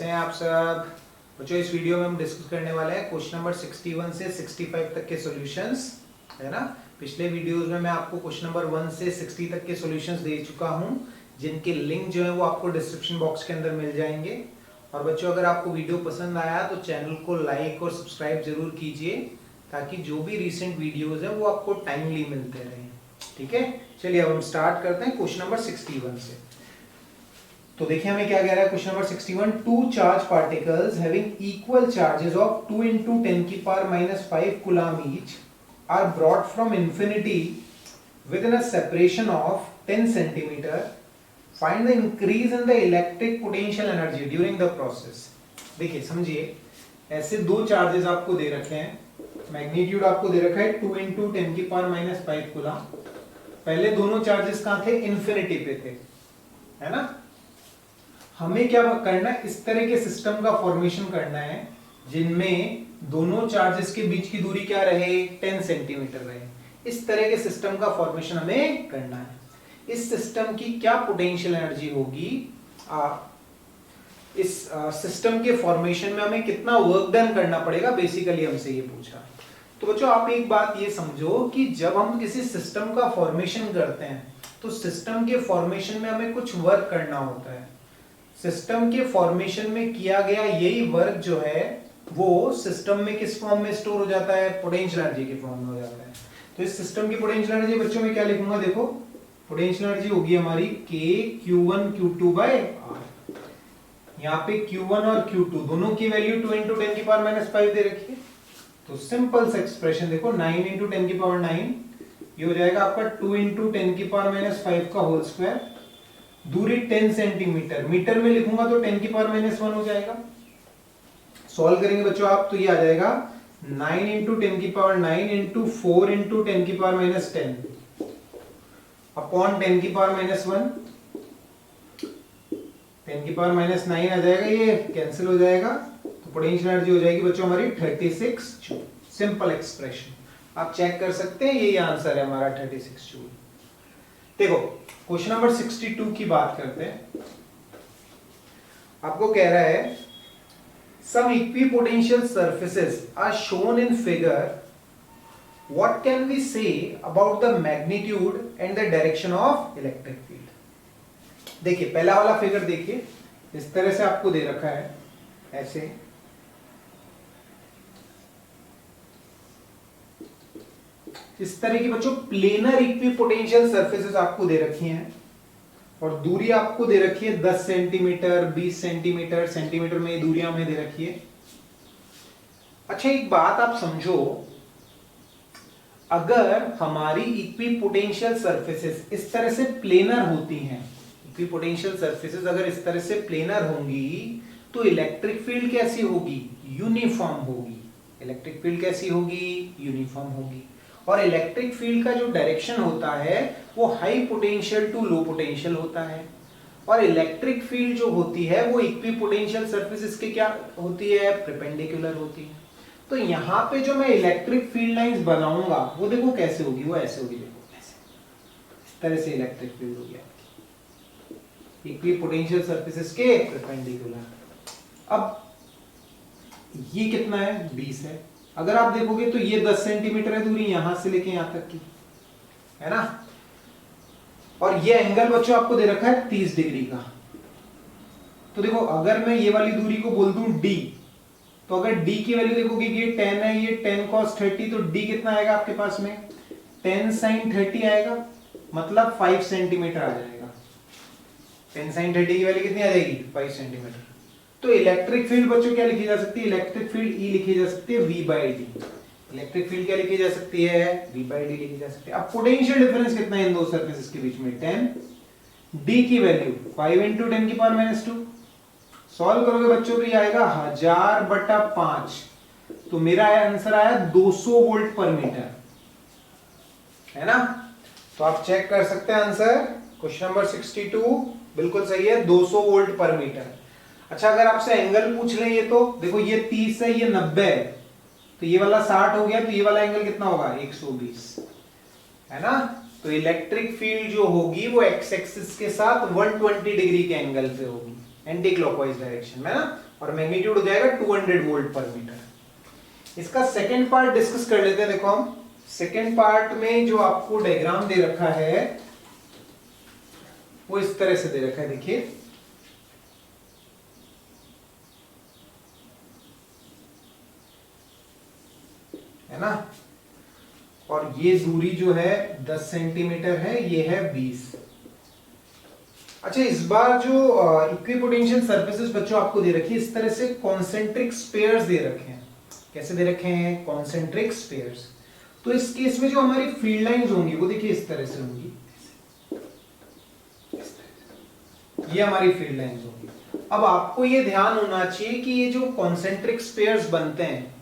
कैसे हैं आप सब बच्चों। इस वीडियो में हम डिस्कस करने वाले हैं क्वेश्चन नंबर 61 से 65 तक के सॉल्यूशंस, है ना। पिछले वीडियोस में मैं आपको क्वेश्चन नंबर 1 से 60 तक के सॉल्यूशंस दे चुका हूं, जिनके लिंक जो है वो आपको डिस्क्रिप्शन बॉक्स के अंदर मिल जाएंगे। और बच्चों, अगर आपको वीडियो पसंद आया तो चैनल को लाइक और सब्सक्राइब जरूर कीजिए, ताकि जो भी रिसेंट वीडियोज है वो आपको टाइमली मिलते रहें। ठीक है, चलिए अब हम स्टार्ट करते हैं क्वेश्चन नंबर 61 से। तो देखिए हमें क्या कह रहा है question number 61। Two charge particles having equal charges of 2 into 10 की power -5 coulomb each are brought from infinity within a separation of 10 centimetre. Find the increase in the electric potential energy during the process. देखिए समझिए, ऐसे दो charges आपको दे रखे हैं, magnitude आपको दे रखा है 2 into 10 की पावर -5 कूलम। पहले दोनों चार्जेस कहां थे? इन्फिनिटी पे थे, है ना। हमें क्या करना है, इस तरह के सिस्टम का फॉर्मेशन करना है जिनमें दोनों चार्जेस के बीच की दूरी क्या रहे? 10 सेंटीमीटर रहे। इस तरह के सिस्टम का फॉर्मेशन हमें करना है। इस सिस्टम की क्या पोटेंशियल एनर्जी होगी, इस सिस्टम के फॉर्मेशन में हमें कितना वर्क डन करना पड़ेगा, बेसिकली हमसे ये पूछा। तो बच्चों आप एक बात ये समझो कि जब हम किसी सिस्टम का फॉर्मेशन करते हैं तो सिस्टम के फॉर्मेशन में हमें कुछ वर्क करना होता है। सिस्टम के फॉर्मेशन में किया गया यही वर्क जो है वो सिस्टम में किस फॉर्म में स्टोर हो जाता है? पोटेंशियल एनर्जी के फॉर्म में हो जाता है। तो इस सिस्टम की पोटेंशियल एनर्जी बच्चों में क्या लिखूंगा? देखो, पोटेंशियल एनर्जी होगी हमारी K Q1 Q2 by R। यहाँ पे Q1 और Q2 दोनों की वैल्यू 2 into 10 की पावर -5 दे रखी है। तो सिंपल सा एक्सप्रेशन देखो, 9 into 10 की पावर 9, ये हो जाएगा आपका 2 into 10 की पावर -5 का होल स्क्वायर। दूरी 10 सेंटीमीटर, मीटर में लिखूंगा तो 10 की पावर -1 हो जाएगा। सॉल्व करेंगे बच्चों आप तो ये आ जाएगा 9 into 10 की पावर 9 into 4 into 10 की पावर -10 अपॉन 10 की पावर -1। 10 की पावर -9 आ जाएगा, ये कैंसिल हो जाएगा। तो पोटेंशियल एनर्जी हो जाएगी बच्चों हमारी 36 जूल। सिंपल एक्सप्रेशन, आप चेक कर सकते हैं, यही आंसर है हमारा 36 जूल। देखो क्वेश्चन नंबर 62 की बात करते हैं। आपको कह रहा है some equipotential surfaces are shown in figure, what can we say about the magnitude and the direction of electric field. देखिए पहला वाला फिगर देखिए, इस तरह से आपको दे रखा है, ऐसे इस तरह की बच्चों प्लेनर इक्विपोटेंशियल सरफेसेस आपको दे रखी हैं, और दूरी आपको दे रखी है 10 सेंटीमीटर, 20 सेंटीमीटर, सेंटीमीटर में दूरियां हमें दे रखी है। अच्छा एक बात आप समझो, अगर हमारी इक्विपोटेंशियल सरफेसेस इस तरह से प्लेनर होती हैं, इक्विपोटेंशियल सरफेसेस अगर इस तरह से प्लेनर होंगी तो इलेक्ट्रिक फील्ड कैसी होगी? यूनिफॉर्म होगी। इलेक्ट्रिक फील्ड कैसी होगी? यूनिफॉर्म होगी। और इलेक्ट्रिक फील्ड का जो डायरेक्शन होता है वो high potential to low potential होता है। और इलेक्ट्रिक फील्ड जो होती है वो इक्विपोटेंशियल सरफेसेस के क्या होती है? परपेंडिकुलर होती है। तो यहाँ पे जो मैं इलेक्ट्रिक फील्ड लाइंस बनाऊंगा वो देखो कैसे होगी, वो ऐसे होगी, देखो ऐसे, इस तरह से इलेक्ट्रिक फील्ड होगी आपकी इक्विपोटेंशियल सरफेसेस के परपेंडिकुलर। अब ये कितना है? 20 है। अगर आप देखोगे तो ये 10 सेंटीमीटर है दूरी यहां से लेके यहां तक की, है ना। और ये एंगल बच्चों आपको दे रखा है 30 डिग्री का। तो देखो अगर मैं ये वाली दूरी को बोल दूं d, तो अगर d की वैल्यू देखोगे कि ये 10 है, ये 10 cos 30, तो d कितना आएगा आपके पास में? 10 sin 30 आएगा, मतलब 5 सेंटीमीटर आ जाएगा। 10 sin 30 की वैल्यू कितनी आ जाएगी? 5 सेंटीमीटर। तो इलेक्ट्रिक फील्ड बच्चों क्या लिखी जा सकती है? इलेक्ट्रिक फील्ड E लिखी जा सकती है V/d। इलेक्ट्रिक फील्ड क्या लिखी जा सकती है? V/d लिखी जा सकती है। अब पोटेंशियल डिफरेंस कितना है इन दो सरफेसेस के बीच में? 10। D की वैल्यू 5 into 10 की पावर -2। सॉल्व करोगे बच्चों तो ये आएगा 1000/5। तो मेरा आंसर आया 200 वोल्ट पर मीटर, है ना। तो आप चेक कर सकते हैं आंसर क्वेश्चन नंबर 62 बिल्कुल सही है, 200 वोल्ट पर मीटर। अच्छा अगर आपसे एंगल पूछ ले, ये तो देखो ये 30 है, ये 90 है, तो ये वाला 60 हो गया, तो ये वाला एंगल कितना होगा? 120, है ना। तो इलेक्ट्रिक फील्ड जो होगी वो एक्स एक्सिस के साथ 120 डिग्री के एंगल पे होगी। एंटी क्लॉकवाइज डायरेक्शन में ना, और मैग्नीट्यूड हो जाएगा 200 वोल्ट पर मीटर। इसका सेकेंड पार्ट डिस्कस कर लेते हैं। देखो हम सेकेंड पार्ट में जो आपको डायग्राम दे रखा है वो इस तरह से दे रखा है, देखिए है ना, और ये दूरी जो है 10 सेंटीमीटर है, ये है 20। अच्छा, इस बार जो इक्विपोटेंशियल सरफेसेस बच्चों आपको दे रखी है, इस तरह से कॉन्सेंट्रिक स्पेयर्स दे रखे हैं। कैसे दे रखे हैं? Concentric spheres. तो इस केस में जो हमारी फील्ड लाइंस होंगी वो देखिए इस तरह से होंगी, ये हमारी फील्ड लाइंस होंगी। अब आपको ये ध्यान होना चाहिए कि ये जो कॉन्सेंट्रिक स्पेयर्स बनते हैं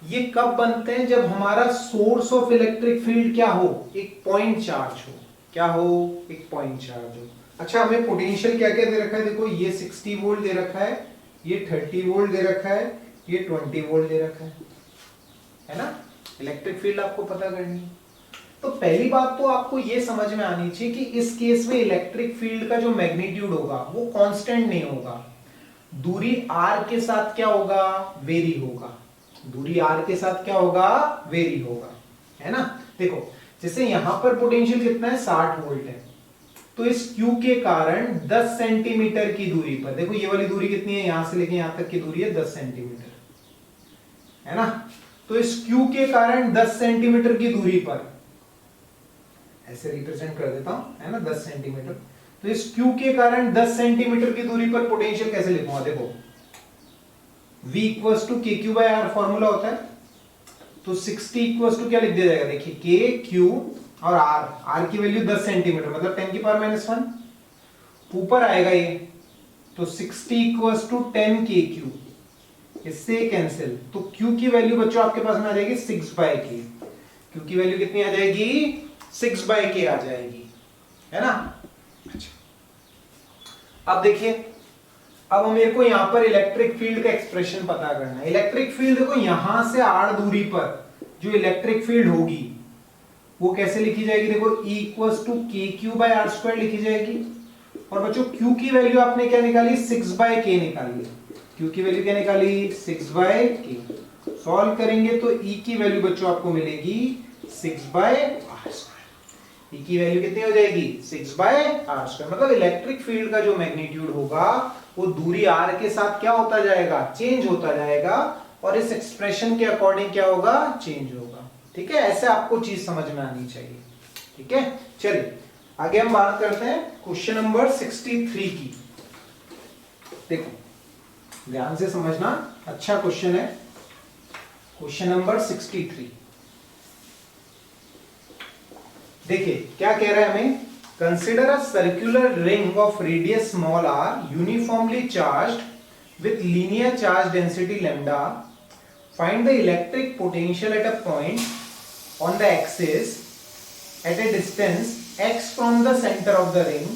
ये कब बनते हैं? जब हमारा सोर्स ऑफ इलेक्ट्रिक फील्ड क्या हो? एक पॉइंट चार्ज हो। क्या हो? एक पॉइंट चार्ज हो। अच्छा, हमें पोटेंशियल क्या क्या दे रखा है? देखो ये 60 वोल्ट दे रखा है, ये 30 वोल्ट दे रखा है, ये 20 वोल्ट दे रखा है ना। इलेक्ट्रिक फील्ड आपको पता करनी है। तो पहली बात तो आपको ये समझ में आनी चाहिए कि इस केस में इलेक्ट्रिक फील्ड का जो मैग्नीट्यूड होगा वो कांस्टेंट नहीं होगा, दूरी r के साथ क्या होगा? वेरी होगा। दूरी r के साथ क्या होगा? वेरी होगा, है ना। देखो जैसे यहां पर पोटेंशियल कितना है? 60 वोल्ट है, तो इस Q के कारण 10 सेंटीमीटर की दूरी पर, देखो ये वाली दूरी कितनी है? यहां से लेके यहां तक की दूरी है 10 सेंटीमीटर, है ना। तो इस Q के कारण 10 सेंटीमीटर की दूरी पर, ऐसे रिप्रेजेंट कर देता हूं, है ना, 10 सेंटीमीटर। तो इस Q के कारण 10 सेंटीमीटर की दूरी पर पोटेंशियल कैसे लिखूंगा? देखो V equals to KQ by R formula होता है, तो 60 इक्वल्स टू क्या लिख दिया जाएगा? देखिए KQ और R की वैल्यू 10 सेंटीमीटर मतलब 10 की पावर -1 ऊपर आएगा ये, तो 60 इक्वल्स टू 10 KQ, इससे कैंसिल, तो Q की वैल्यू बच्चों आपके पास में आ जाएगी 6/K। Q की वैल्यू कितनी आ जाएगी? 6/K आ जाएगी, है ना। अच्छा, अब देखिए, अब मेरे को यहां पर इलेक्ट्रिक फील्ड का एक्सप्रेशन पता करना है। इलेक्ट्रिक फील्ड देखो यहां से r दूरी पर जो इलेक्ट्रिक फील्ड होगी वो कैसे लिखी जाएगी? देखो E इक्वल्स टू KQ/R² लिखी जाएगी, और बच्चों Q की वैल्यू आपने क्या निकाली? 6/K निकाली। Q की वैल्यू क्या निकाली? 6/K। सॉल्व करेंगे तो E की वैल्यू बच्चों आपको मिलेगी 6/R²। E की वैल्यू कितनी हो जाएगी? 6/R²। मतलब इलेक्ट्रिक फील्ड का जो मैग्नीट्यूड होगा वो दूरी r के साथ क्या होता जाएगा? चेंज होता जाएगा, और इस एक्सप्रेशन के अकॉर्डिंग क्या होगा? चेंज होगा। ठीक है, ऐसे आपको चीज समझ में आनी चाहिए। ठीक है, चलिए आगे हम बात करते हैं क्वेश्चन नंबर 63 की। देखो ध्यान से समझना, अच्छा क्वेश्चन है, क्वेश्चन नंबर 63। देखिए क्या कह रहा है हमें? Consider a circular ring of radius small r uniformly charged with linear charge density lambda. Find the electric potential at a point on the axis at a distance x from the center of the ring.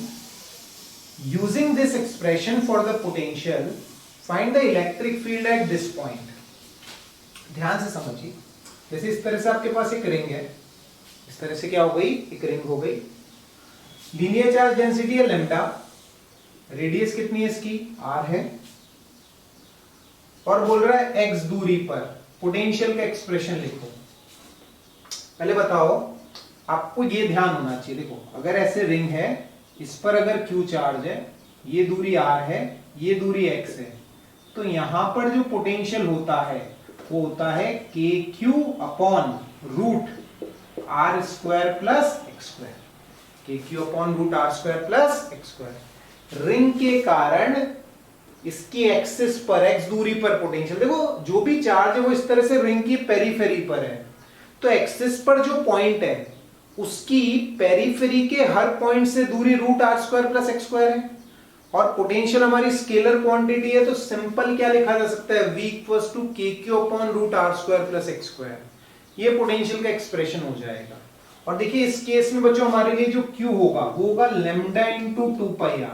Using this expression for the potential, find the electric field at this point. ध्यान से समझिए, जैसे इस तरह से आपके पास एक ring है, इस तरह से क्या हो गई? एक रिंग हो गई, लीनियर चार्ज डेंसिटी है लैम्डा, रेडियस कितनी है इसकी? r है, और बोल रहा है x दूरी पर पोटेंशियल का एक्सप्रेशन लिखो। पहले बताओ, आपको ये ध्यान होना चाहिए, देखो अगर ऐसे रिंग है, इस पर अगर Q चार्ज है, ये दूरी r है, ये दूरी x है, तो यहां पर जो पोटेंशियल होता है वो होता है KQ upon root r square plus x square. KQ upon root r square plus x square. Ring के कारण इसकी एक्सिस पर, x दूरी पर पोटेंशियल, देखो जो भी चार्ज है वो इस तरह से रिंग की पेरीफेरी पर है, तो एक्सिस पर जो पॉइंट है उसकी पेरीफेरी के हर पॉइंट से दूरी root r square plus x square है, और पोटेंशियल हमारी स्केलर क्वांटिटी है, तो सिंपल क्या लिखा जा सकता है? V equals to KQ upon root r square plus x square. ये पोटेंशियल का एक्सप्रेशन हो जाएगा। और देखिए इस केस में बच्चों हमारे लिए जो Q होगा वो होगा lambda into 2πr,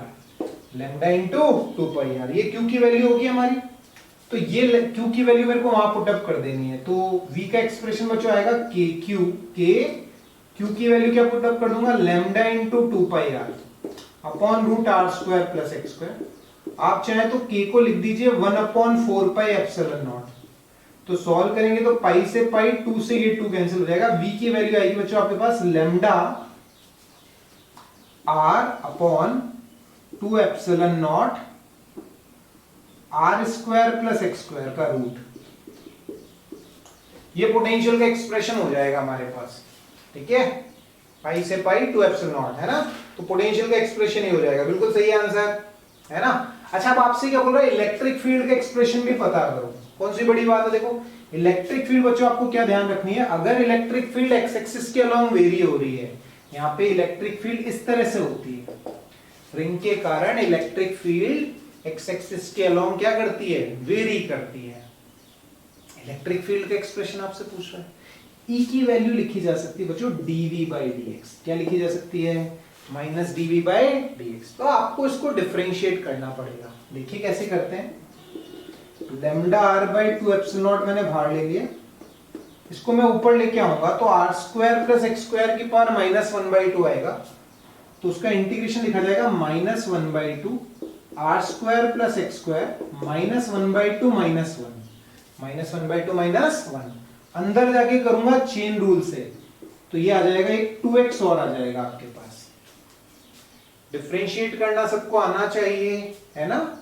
lambda into 2πr। ये Q की वैल्यू होगी हमारी, तो ये Q की वैल्यू मेरे को वहां पुट अप कर देनी है, तो V का एक्सप्रेशन बच्चों आएगा KQ के Q की वैल्यू क्या पुट अप कर दूंगा? Lambda into 2πr upon root r square plus x square. आप चाहे तो k को लिख दीजिए 1/4 पाई एप्सिलॉन नॉट। तो सॉल्व करेंगे तो पाई से पाई, 2 से ये 2 कैंसिल हो जाएगा। v की वैल्यू आएगी बच्चों आपके पास lambda r/2 epsilon not r² plus x² का रूट। ये पोटेंशियल का एक्सप्रेशन हो जाएगा हमारे पास, ठीक है। पाई से पाई 2 एप्सिलॉन नॉट है ना, तो पोटेंशियल का एक्सप्रेशन ही हो जाएगा। बिल्कुल सही आंसर है ना। अच्छा अब आपसे क्या बोल रहा है, इलेक्ट्रिक फील्ड का एक्सप्रेशन भी पता करो। कौन सी बड़ी बात है, देखो इलेक्ट्रिक फील्ड बच्चों आपको क्या ध्यान रखनी है, अगर इलेक्ट्रिक फील्ड एक्स एक्सिस के अलोंग वेरी हो रही है, यहाँ पे इलेक्ट्रिक फील्ड इस तरह से होती है, रिंग के कारण इलेक्ट्रिक फील्ड एक्स एक्सिस के अलोंग क्या करती है, वेरी करती है। इलेक्ट्रिक फील्ड का एक्सप्रेशन आपसे पूछ रहा है, E की वैल्यू लिखी जा सकती है बच्चों dV/dx। क्या लिखी जा सकती है, माइनस dV/dx। तो आपको इसको डिफरेंशिएट करना पड़ेगा। देखिए कैसे करते हैं, लैम्डा r/2 एप्सिलॉन नॉट मैंने बाहर ले लिया, इसको मैं ऊपर लेके आऊंगा तो r² प्लस x² की पावर -1/2 आएगा। तो उसका इंटीग्रेशन लिखा जाएगा -1/2 r² प्लस x² -1/2 -1 -1 अंदर जाके करूंगा चेन रूल से, तो ये आ जाएगा एक 2x और आ जाएगा आपके पास। डिफरेंशिएट करना सबको आना चाहिए, है ना।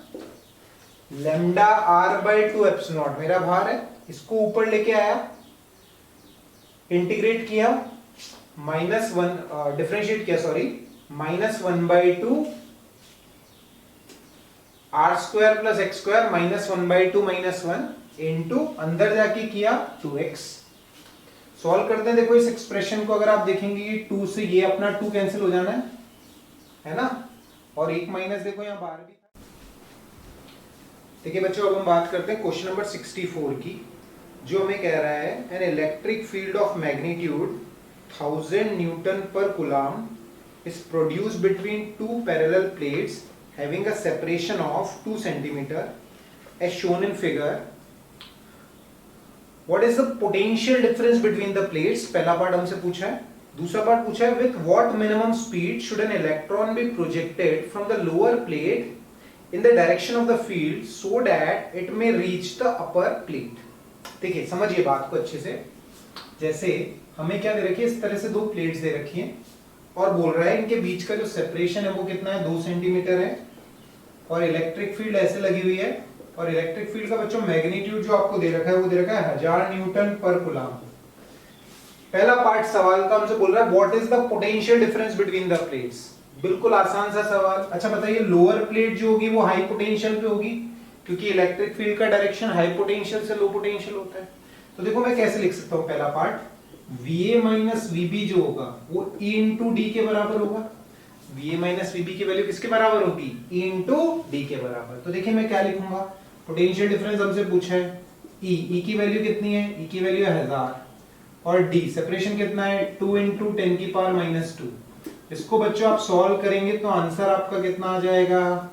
लैम्डा r/2 एप्सिलॉन नॉट मेरा भार है, इसको ऊपर लेके आया, इंटीग्रेट किया, डिफरेंशिएट किया sorry, -1/2 r² plus x² -1/2 -1 into अंदर जाके किया 2x। सॉल्व करते हैं, देखो इस एक्सप्रेशन को अगर आप देखेंगे कि 2 से ये अपना 2 कैंसिल हो जाना है ना, और एक माइनस देखो यहां बाहर भी। देखिए बच्चों अब हम बात करते हैं क्वेश्चन नंबर 64 की, जो हमें कह रहा है an electric field of magnitude 1000 Newton per coulomb is produced between two parallel plates having a separation of 2 centimeter as shown in figure. What is the potential difference between the plates? पहला part हमसे पूछा है। दूसरा part पूछा है with what minimum speed should an electron be projected from the lower plate in the direction of the field so that it may reach the upper plate. देखिए समझिए बात को अच्छे से। जैसे हमें क्या दे रखी है, इस तरह से 2 प्लेट्स दे रखी हैं और बोल रहा है इनके बीच का जो सेपरेशन है वो कितना है, 2 सेंटीमीटर है, और इलेक्ट्रिक फील्ड ऐसे लगी हुई है, और इलेक्ट्रिक फील्ड का बच्चों मैग्नीट्यूड जो आपको दे रखा है वो दे रखा है 1000 न्यूटन पर कूलम। पहला पार्ट सवाल का हमसे बोल रहा है what is the potential difference between the plates. बिल्कुल आसान सा सवाल। अच्छा बताइए लोअर प्लेट जो होगी वो हाई पोटेंशियल पे होगी, क्योंकि इलेक्ट्रिक फील्ड का डायरेक्शन हाई पोटेंशियल से लो पोटेंशियल होता है। तो देखो मैं कैसे लिख सकता हूं, पहला पार्ट VA माइनस VB जो होगा वो E इंटू डी के बराबर होगा। VA माइनस VB की वैल्यू किसके बराबर होगी, E इंटू डी के बराबर। तो देखिए मैं क्या लिखूंगा, पोटेंशियल डिफरेंस हमसे पूछा है, E की वैल्यू कितनी है, E की वैल्यू है 1000, और D सेपरेशन कितना है 2 इंटू 10 की पावर -2। इसको बच्चों आप सॉल्व करेंगे तो आंसर आपका कितना आ जाएगा,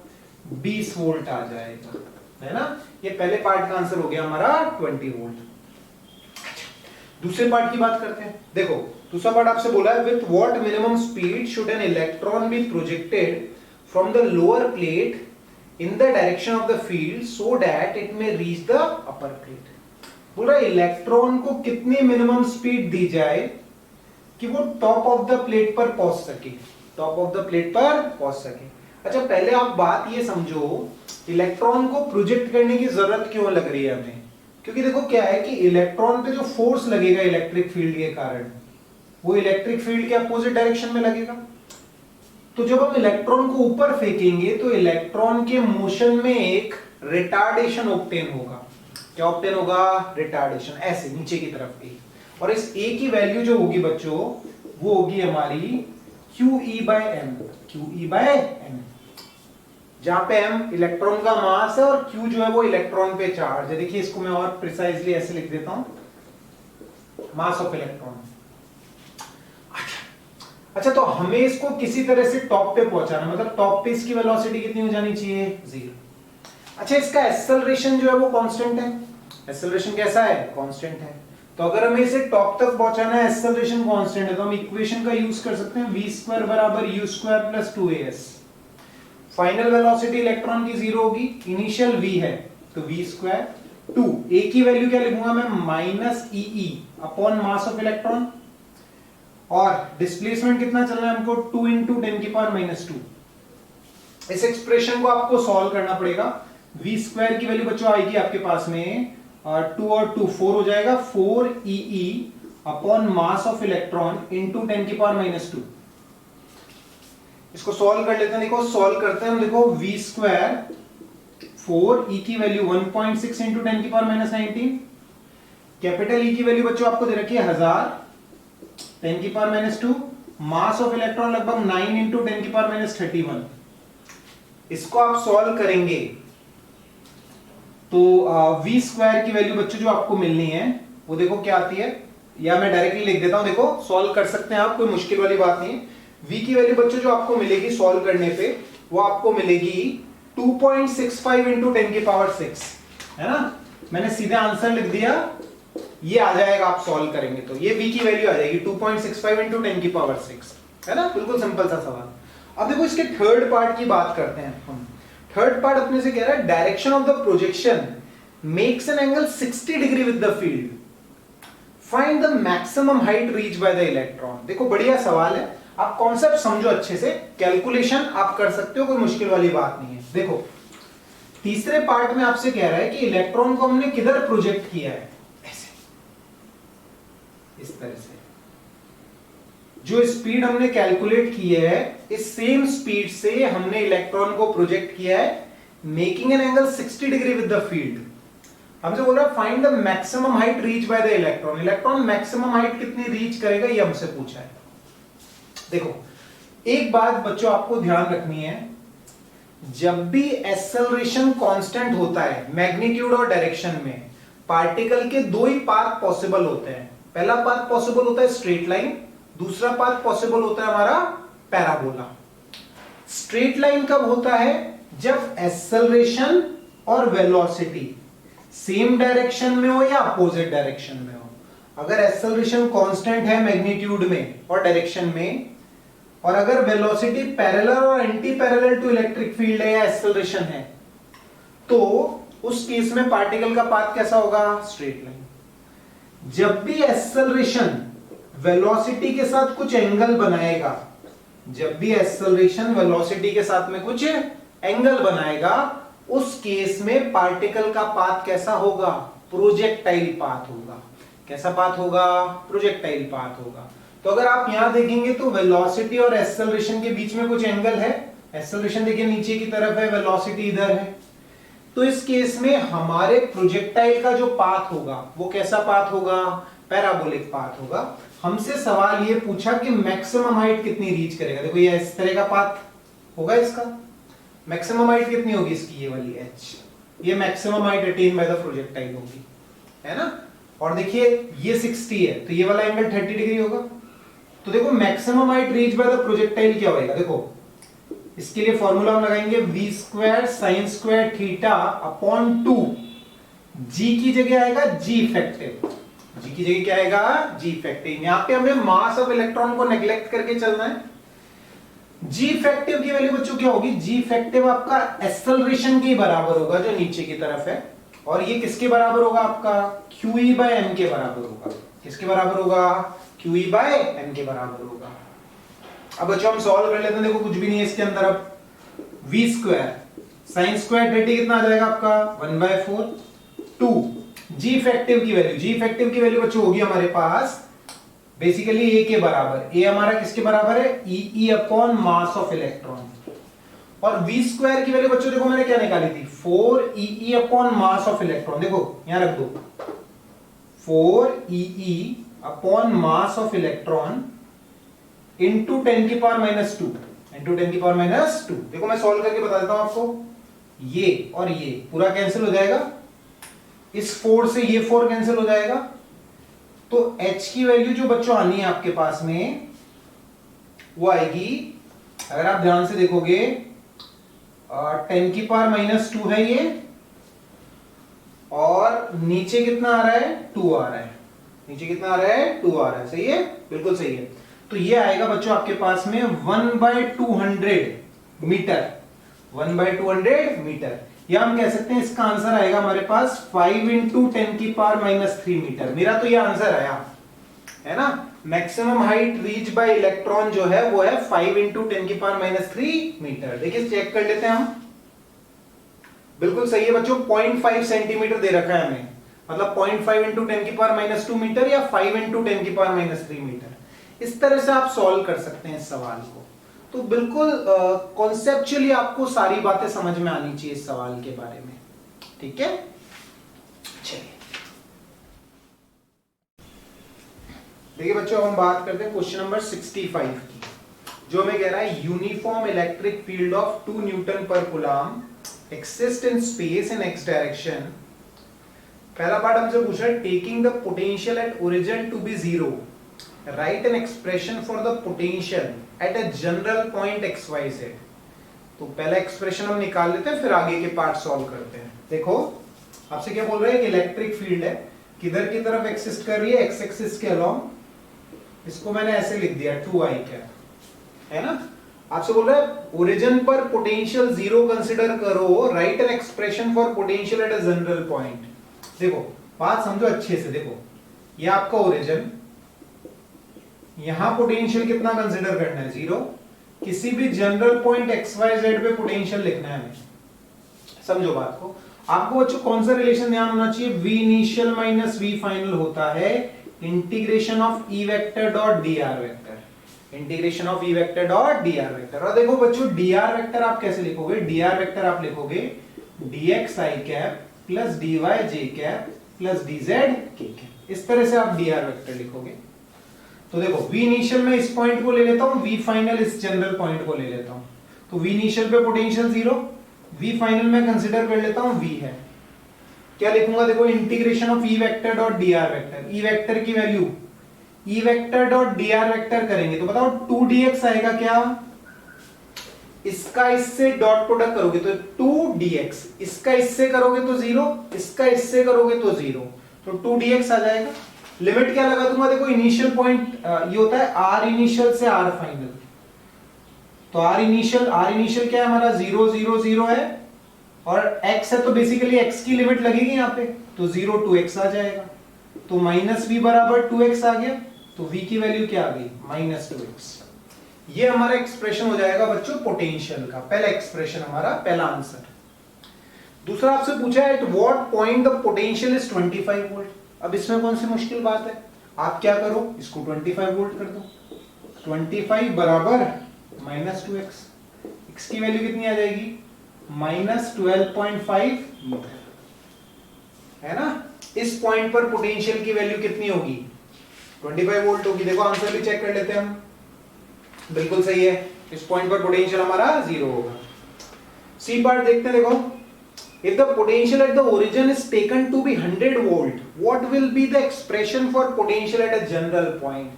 20 वोल्ट आ जाएगा, है ना। ये पहले पार्ट का आंसर हो गया हमारा 20 वोल्ट। दूसरे पार्ट की बात करते हैं। देखो दूसरा पार्ट आपसे बोला है with what minimum speed should an electron be projected from the lower plate in the direction of the field so that it may reach the upper plate. बोल रहा है इलेक्ट्रॉन को कितनी मिनिमम स्पीड दी जाए कि वो टॉप ऑफ द प्लेट पर पहुंच सके, टॉप ऑफ द प्लेट पर पहुंच सके। अच्छा पहले आप बात ये समझो, इलेक्ट्रॉन को प्रोजेक्ट करने की जरूरत क्यों लग रही है हमें, क्योंकि देखो क्या है कि इलेक्ट्रॉन पे जो फोर्स लगेगा इलेक्ट्रिक फील्ड के कारण वो इलेक्ट्रिक फील्ड के अपोजिट डायरेक्शन में लगेगा। तो जब हम इलेक्ट्रॉन को ऊपर फेंकेंगे तो इलेक्ट्रॉन के मोशन में एक रिटार्डेशन ऑब्टेन होगा। क्या ऑब्टेन होगा, रिटार्डेशन, ऐसे नीचे की तरफ की। और इस ए की वैल्यू जो होगी बच्चों वो होगी हमारी QE/m, QE/m, जहां पे m इलेक्ट्रॉन का मास है और q जो है वो इलेक्ट्रॉन पे चार्ज है। देखिए इसको मैं और प्रिसाइजली ऐसे लिख देता हूं, मास ऑफ इलेक्ट्रॉन। अच्छा तो हमें इसको किसी तरह से टॉप पे पहुंचाना, मतलब टॉप पे इसकी वेलोसिटी कितनी हो जानी चाहिए, 0। अच्छा इसका एक्सेलरेशन जो है वो कांस्टेंट है, एक्सेलरेशन कैसा है, कांस्टेंट है। तो अगर हमें इसे टॉप तक पहुंचाना है, एक्सेलरेशन कांस्टेंट है, तो हम इक्वेशन का यूज कर सकते हैं v² = u² + 2as। Final velocity electron की 0 होगी, इनिशियल v है तो v स्क्वायर 2, a की वैल्यू क्या लिखूंगा मैं minus E upon mass of electron, और डिस्प्लेसमेंट कितना चल रहा है हमको 2 इंटू 10 की पावर माइनस 2। इस एक्सप्रेशन को आपको सॉल्व करना पड़ेगा। v स्क्वायर की वैल्यू बच्चों आएगी आपके पास में 2 और 2 4 हो जाएगा, 4 ई upon mass of electron into 10 की पावर माइनस 2। इसको सॉल्व कर लेते हैं, देखो सॉल्व करते हैं हम, देखो v स्क्वायर 4 ई की वैल्यू 1.6 इंटू 10 की पावर माइनस 19, कैपिटल ई की वैल्यू बच्चों आपको दे रखी है 1000 10 की power minus 2, mass of electron लगभग 9 इंटू 10 की पावर माइनस 31। इसको आप सॉल्व करेंगे तो v स्क्वायर की वैल्यू बच्चों जो आपको मिलनी है वो देखो क्या आती है, या मैं डायरेक्टली लिख देता हूं, देखो सॉल्व कर सकते हैं आप, कोई मुश्किल वाली बात नहीं है। v की वैल्यू बच्चों जो आपको मिलेगी सॉल्व करने पे वो आपको मिलेगी 2.65 इंटू 10 की पावर 6, है ना। मैंने सीधे आंसर लिख दिया, ये आ जाएगा आप सॉल्व करेंगे तो ये v की वैल्यू आ जाएगी 2.65 इंटू 10 की पावर 6, है ना। बिल्कुल सिंपल सा सवाल। अब देखो इसके थर्ड पार्ट की बात करते हैं हम। थर्ड पार्ट अपने से कह रहा है direction of the projection makes an angle 60 degree with the field, find the maximum height reach by the electron. देखो बढ़िया सवाल है, आप कॉन्सेप्ट समझो अच्छे से, कैलकुलेशन आप कर सकते हो, कोई मुश्किल वाली बात नहीं है। देखो तीसरे पार्ट में आपसे कह रहा है कि इलेक्ट्रॉन को हमने किधर प्रोजेक्ट किया है, ऐसे इस तरह से, जो स्पीड हमने कैलकुलेट की है इस सेम स्पीड से हमने इलेक्ट्रॉन को प्रोजेक्ट किया है, making an angle 60 degree with the field. हमसे बोल रहा है find the maximum height reach by the electron, electron maximum height कितनी रीच करेगा ये हमसे पूछा है। देखो एक बात बच्चों आपको ध्यान रखनी है, जब भी एक्सेलरेशन कांस्टेंट होता है मैग्नीट्यूड और डायरेक्शन में, पार्टिकल के दो ही पाथ पॉसिबल होते हैं। पहला पाथ पॉसिबल होता है स्ट्रेट लाइन, दूसरा पाथ पॉसिबल होता है हमारा पैराबोला। स्ट्रेट लाइन कब होता है, जब एक्सेलरेशन और वेलोसिटी सेम डायरेक्शन में हो या अपोजिट डायरेक्शन में हो। अगर एक्सेलरेशन कांस्टेंट है मैग्नीट्यूड में और डायरेक्शन में, और अगर वेलोसिटी पैरेलल और anti parallel to electric field है या एक्सेलरेशन है, तो उस केस में पार्टिकल का पाथ कैसा होगा, स्ट्रेट लाइन। जब भी एक्सेलरेशन वेलोसिटी के साथ कुछ एंगल बनाएगा, जब भी एक्सेलरेशन वेलोसिटी के साथ में कुछ एंगल बनाएगा, उस केस में पार्टिकल का पाथ कैसा होगा, प्रोजेक्टाइल पाथ होगा। कैसा पाथ होगा, प्रोजेक्टाइल पाथ होगा। तो अगर आप यहां देखेंगे तो वेलोसिटी और एक्सेलरेशन के बीच में कुछ एंगल है, एक्सेलरेशन देखिए नीचे की तरफ है, वेलोसिटी इधर है, तो इस केस में हमारे प्रोजेक्टाइल का जो पाथ होगा वो कैसा पाथ होगा, पैराबोलिक पाथ होगा। हमसे सवाल ये पूछा कि मैक्सिमम हाइट कितनी रीच करेगा, देखो ये इस तरह का पाथ होगा, इसका मैक्सिमम हाइट कितनी होगी इसकी, ये वाली h, ये maximum height attain by the projectile होगी, है ना। और देखिए ये 60 है तो ये वाला एंगल 30 डिग्री होगा। तो देखो maximum height reach by the projectile क्या होगा, देखो इसके लिए फॉर्मूला हम लगाएंगे v square sine square theta upon 2, g की जगह आएगा g इफेक्टिव, g की जगह क्या आएगा, g इफेक्टिव। यहां पे हमें मास ऑफ इलेक्ट्रॉन को नेग्लेक्ट करके चलना है। g इफेक्टिव की वैल्यू बच्चों क्या होगी, g इफेक्टिव आपका एक्सेलरेशन के बराबर होगा जो नीचे की तरफ है, और ये किसके बराबर होगा, आपका QE बाय m के बराबर होगा। किसके बराबर होगा, QE बाय m के बराबर होगा। अब बच्चों हम सॉल्व कर लेते हैं, देखो कुछ भी नहीं है इसके अंदर। अब v स्क्वायर साइन स्क्वायर 30 कितना आ जाएगा आपका 1/4, 2 g इफेक्टिव की वैल्यू, g इफेक्टिव की वैल्यू बच्चों होगी हमारे पास बेसिकली a के बराबर। a हमारा किसके बराबर है, E upon mass of electron. और v स्क्वायर की वैल्यू बच्चों देखो मैंने क्या निकाली थी, 4E upon mass of electron. देखो यहां रख दो 4E upon mass of electron into 10 की पावर माइनस 2, इंटू 10 की पावर माइनस 2। देखो मैं सॉल्व करके बता देता हूं आपको, ये और ये पूरा कैंसिल हो जाएगा, इस 4 से ये 4 कैंसिल हो जाएगा, तो h की वैल्यू जो बच्चों आनी है आपके पास में वो आएगी, अगर आप ध्यान से देखोगे 10 की पावर माइनस 2 है ये, और नीचे कितना आ रहा है, 2 आ रहा है, नीचे कितना आ रहा है, 2 आ रहा है। सही है, बिल्कुल सही है। तो ये आएगा बच्चों आपके पास में 1/200 मीटर, 1/200 मीटर। या हम कह सकते हैं इसका आंसर आएगा हमारे पास 5 × 10⁻³ मीटर। मेरा तो ये आंसर आया है ना। Maximum height reach by electron जो है वो है 5 × 10⁻³ मीटर। देखिए चेक कर लेते हैं हम। बिल्कुल सही है बच्चों, 0.5 सेंटीमीटर दे रखा है हमें, मतलब 0.5 × 10⁻² मीटर या 5 × 10⁻³ मीटर। इस तरह से आप सॉल्व कर सकते हैं इस सवाल को। तो बिल्कुल कॉन्सेप्चुअली आपको सारी बातें समझ में आनी चाहिए इस सवाल के बारे में, ठीक है। चलिए देखिए बच्चों, हम बात करते हैं क्वेश्चन नंबर 65 की, जो हमें कह रहा है uniform electric field of 2 newton per coulomb exist in space in x direction। पहला पार्ट हमसे पूछा है taking the potential at origin to be 0 write an expression for the potential at a general point x Y Z. तो पहला expression हम निकाल लेते हैं, फिर आगे के पार्ट सॉल्व करते हैं। देखो आपसे क्या बोल रहे हैं कि इलेक्ट्रिक फील्ड है, किधर की तरफ एक्सिस्ट कर रही है, एक्स एक्सिस के अलोंग। इसको मैंने ऐसे लिख दिया 2i कैप, है ना। आपसे बोल रहा है ओरिजिन पर पोटेंशियल 0 कंसीडर करो, right an expression for potential at a general point. देखो बात समझो अच्छे से, देखो ये आपका ओरिजिन, यहां पोटेंशियल कितना कंसीडर करना है 0, किसी भी general point x Y z पे पोटेंशियल लिखना है हमें। समझो बात को। आपको बच्चों कौन सा रिलेशन ध्यान होना चाहिए, v initial minus v final होता है integration of E vector dot D R vector, integration of E vector dot D R vector. और देखो बच्चों डी आर वेक्टर आप कैसे लिखोगे, डी आर वेक्टर आप लिखोगे dx i cap plus dy j cap plus dz k cap. इस तरह से आप डी आर वेक्टर लिखोगे। तो देखो v इनिशियल में इस पॉइंट को ले लेता हूं, v फाइनल इस जनरल पॉइंट को ले लेता हूं। तो v इनिशियल पे पोटेंशियल 0, v फाइनल में कंसीडर कर लेता हूं v है। क्या लिखूंगा, देखो integration of E vector dot D R vector. E vector की value E vector dot D R vector करेंगे तो बताओ 2dx आएगा क्या, इसका इससे डॉट प्रोडक्ट करोगे तो 2dx, इसका इससे करोगे तो 0, इसका इससे करोगे तो 0, तो 2dx आ जाएगा। लिमिट क्या लगा दूंगा, देखो इनिशियल पॉइंट ये होता है r इनिशियल से r फाइनल। तो r इनिशियल क्या है हमारा 0 0 0 है, और x है तो बेसिकली x की लिमिट लगेगी यहां पे, तो 0 to x आ जाएगा। तो -v बराबर 2x आ गया, तो v की वैल्यू क्या आ गई -2x। ये हमारा एक्सप्रेशन हो जाएगा बच्चों पोटेंशियल का, पहला एक्सप्रेशन हमारा, पहला आंसर। दूसरा आपसे पूछा है at what point the potential is 25 volt. अब इसमें कौन सी मुश्किल बात है, आप क्या करो इसको 25 वोल्ट कर दो, 25 बराबर -2x, x की वैल्यू कितनी आ जाएगी -12.5 मीटर, है ना। इस पॉइंट पर पोटेंशियल की वैल्यू कितनी होगी 25 वोल्ट होगी। देखो आंसर भी चेक कर लेते हैं हम, बिल्कुल सही है, इस पॉइंट पर पोटेंशियल हमारा 0 होगा। सी पार्ट देखते हैं, देखो if the potential at the origin is taken to be 100 volt what will be the expression for potential at a general point।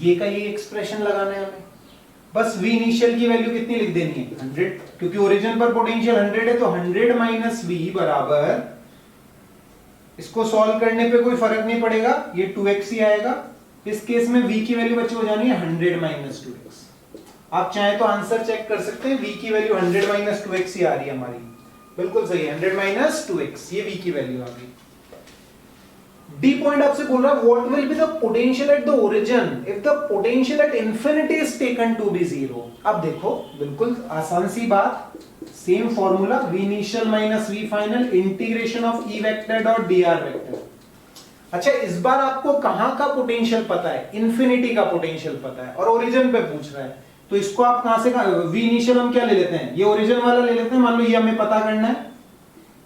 ये का ये एक्सप्रेशन लगाना है हमें, बस v इनिशियल की वैल्यू कितनी लिख देनी है 100, क्योंकि ओरिजिन पर पोटेंशियल 100 है, तो 100 माइनस v बराबर, इसको सॉल्व करने पे कोई फर्क नहीं पड़ेगा, ये 2x ही आएगा। इस केस में v की वैल्यू बच्चे हो जानी है 100 माइनस 2x। आप चाहे तो आंसर चेक कर सकते हैं, v की वैल्यू 100 माइनस 2x ही आ रही है हमारी, बिल्कुल सही है 100 माइनस 2x, ये v की वैल्यू आ गई। डी पॉइंट आपसे बोल रहा है what will be the potential at the origin if the potential at infinity is taken to be 0। अब देखो बिल्कुल आसान सी बात, same formula v initial minus v final integration of E vector dot D R vector. अच्छा इस बार आपको कहां का पोटेंशियल पता है, इंफिनिटी का पोटेंशियल पता है और ओरिजिन पे पूछ रहा है, तो इसको आप कहां से v इनिशियल हम क्या ले लेते हैं, ये ओरिजिन वाला ले लेते हैं। मान लो ये हमें पता करना है,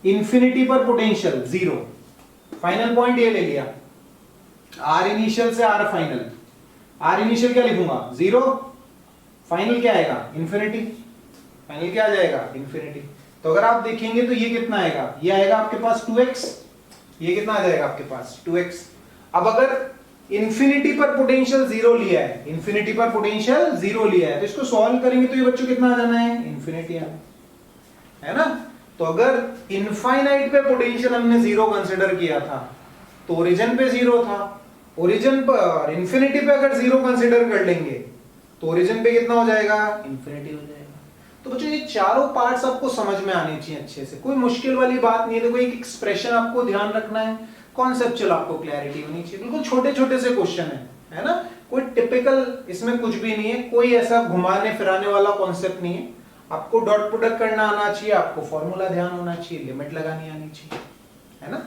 इंफिनिटी पर पोटेंशियल 0, फाइनल पॉइंट ये ले लिया, r इनिशियल से r फाइनल, r इनिशियल क्या लिखूंगा 0, फाइनल क्या आएगा इंफिनिटी, फाइनल क्या आ जाएगा इंफिनिटी। तो अगर आप देखेंगे तो ये कितना आएगा, ये आएगा आपके पास 2x, ये कितना आ जाएगा आपके पास 2x। अब अगर इंफिनिटी पर पोटेंशियल 0 लिया है, इंफिनिटी पर पोटेंशियल 0 लिया है, तो इसको सॉल्व करेंगे तो ये बच्चों कितना आ जाना है इंफिनिटी आना है ना। तो अगर इनफाइनाइट पे पोटेंशियल हमने 0 कंसीडर किया था तो ओरिजिन पे 0 था, ओरिजिन पर इंफिनिटी पे अगर 0 कंसीडर कर लेंगे तो ओरिजिन पे कितना हो जाएगा इंफिनिटी हो जाएगा। तो बच्चों ये चारों पार्ट्स आपको समझ में आने चाहिए अच्छे से, कोई मुश्किल वाली बात नहीं है। देखो एक एक्सप्रेशन आपको ध्यान रखना है, कॉन्सेप्चुअल आपको क्लैरिटी होनी चाहिए, बिल्कुल छोटे छोटे से क्वेश्चन है ना, कोई टिपिकल इसमें कुछ भी नहीं है, कोई ऐसा घुमाने फिराने वाला कॉन्सेप्ट नहीं है। आपको डॉट प्रोडक्ट करना आना चाहिए, आपको फॉर्मूला ध्यान होना चाहिए, लिमिट लगानी आनी चाहिए, है ना।